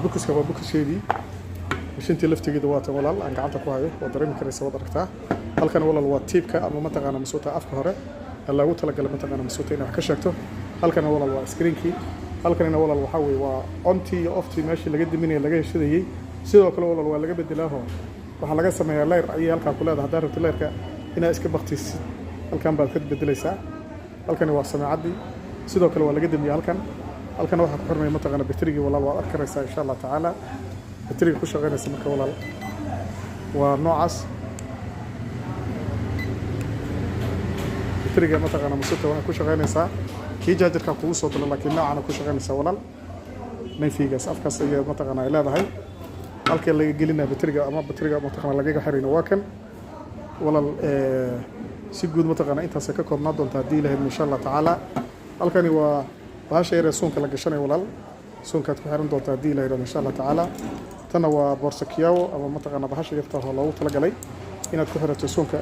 بوكس كوا بوكس شيدي مشينتي لفتي جد وات ولا أنا قعدت كواي ودريم كريس ودركتها هل كان ولا الوات تيب كا أما متى أنا مسوتها أفكاره هلا قلت لك متى أنا مسوتين وحكشته هل كان ولا الوات سكرين كي هل كان ولا الوحوي وأنتي أوفتي ماشي اللي قد مني اللي جاي شذي سيدو كل ولا الوات اللي قبل دلاه waxaa laga sameeyaa layr ay halka ku leedahay hadaa rabto layrka ina iska baqtisid halkan baad ka bedelaysaa halkan waa samaacadii sidoo kale waa laga damiyaa halkan waxa ku xirnay mataqana bateriga walaal waa arkaraysaa insha Allah taala bateriga ku shaqeynaysa marka walaal waa noocaas bateriga mataqana musuta waxa ku shaqeynaysaa kii jaajarka kugu soo talo laakiin noocan ku shaqeynaysaa walaal mayfiigaas afkaas ay mataqana ay leedahay halka laga gelina bateriga ama bateriga mataqana laga xirino waa kan walaal si guud mataqana intaas ka koobnaa doonta hadii ilaahay insha Allah taala halkani waa baasha yar suunka la gashanay walaal suunkaad ku xiran doonta hadii ilaahay insha Allah taala tana waa borsakiyaawo ama mataqana baasha yarta oo loogu tala galay inaad ku xirato suunka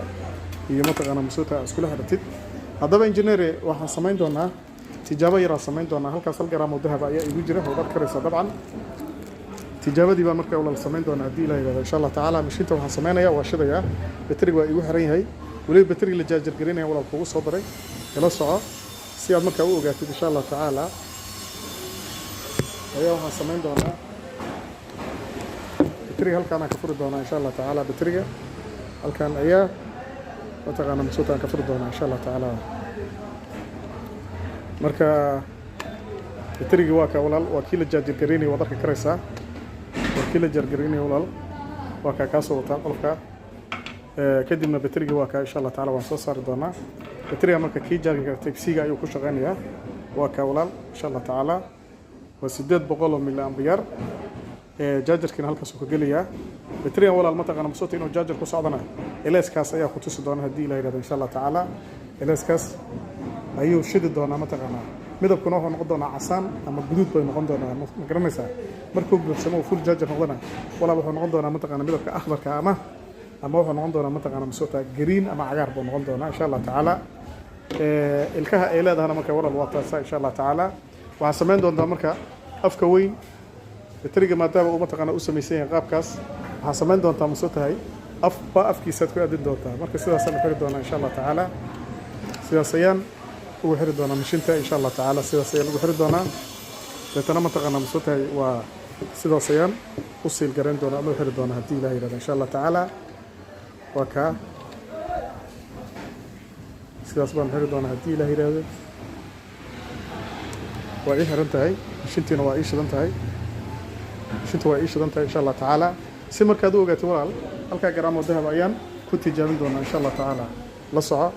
iyo mataqana musuuta isku la xiratid hadaba engineer waxaan sameyn doonaa tijaabo yar sameyn doonaa halkaas hal garaam oo dahab ayaa igu jira oo karaysa dabcan tijaabadii baa markaa walaal sameyn doona hadii ilaahay yiraahdo insha Allah taala mashiinta waxaan sameeynaya waa shidaya bateriga waa igu xiran yahay waliba bateriga la jaajar garinaya walaal kugu soo daray ila soco si aad markaa u ogaatid insha Allah taala ayaa waxaan sameyn doonaa bateriga halkaan ka furi doonaa insha Allah taala bateriga halkaan ayaa mataqana masuutaan ka furi doonaa insha Allah taala marka bateriga waa ka walaal waa kii la jaajar garinaya wada ka karaysaa kila jargarini walaal waa ka soo wataa qolka kadibna bateriga waa ka insha Allah taala waan soo saari doonaa bateriga marka kii jargarka taxiga ayuu ku shaqeynayaa waa ka walaal insha Allah taala waa 800 mili ampere jaajarkina halkaas uu ka geliyaa bateriga walaal ma taqaan mas'uulta inuu jaajar ku socdana LS-kaas ayaa ku tusi doona hadii la yiraahdo insha Allah taala LS-kaas ayuu shidi doona ma taqaanaa midabkuna wuxuu noqon doonaa casaan ama guduud bay noqon doonaa ma garanaysaa markuu buuxsamo full charger noqdana wala wuxuu noqon doonaa mataqana midabka akhdarka ama wuxuu noqon doonaa mataqana masuuta green ama cagaar buu noqon doonaa insha Allah taala ilkaha ay leedahay marka walaal waa taas insha Allah taala waxa sameyn doontaa marka afka weyn bateriga maadaama uu mataqana u sameeyay qaabkaas waxa sameyn doontaa masuutahay afkiisa ku aadin doontaa marka sidaas aan xiri doonaa insha Allah taala sidaas ayaan ugu xiri doonaa mashiinta insha Allah taala sidaas ayaan ugu xiri doonaa dadana mataqana masuutahay waa sidaas ayaan u siil garan doonaa ama xiri doonaa hadii ilaahay yiraahdo insha Allah taala waa ka sidaas baan xiri doonaa hadii ilaahay yiraahdo waa ii xiran tahay mashiintina waa ii shidan tahay mashiinta waa ii shidan tahay insha Allah taala si markaad u ogaato walaal halka garaamo dahab ayaan ku tijaabin doonaa insha Allah taala la soco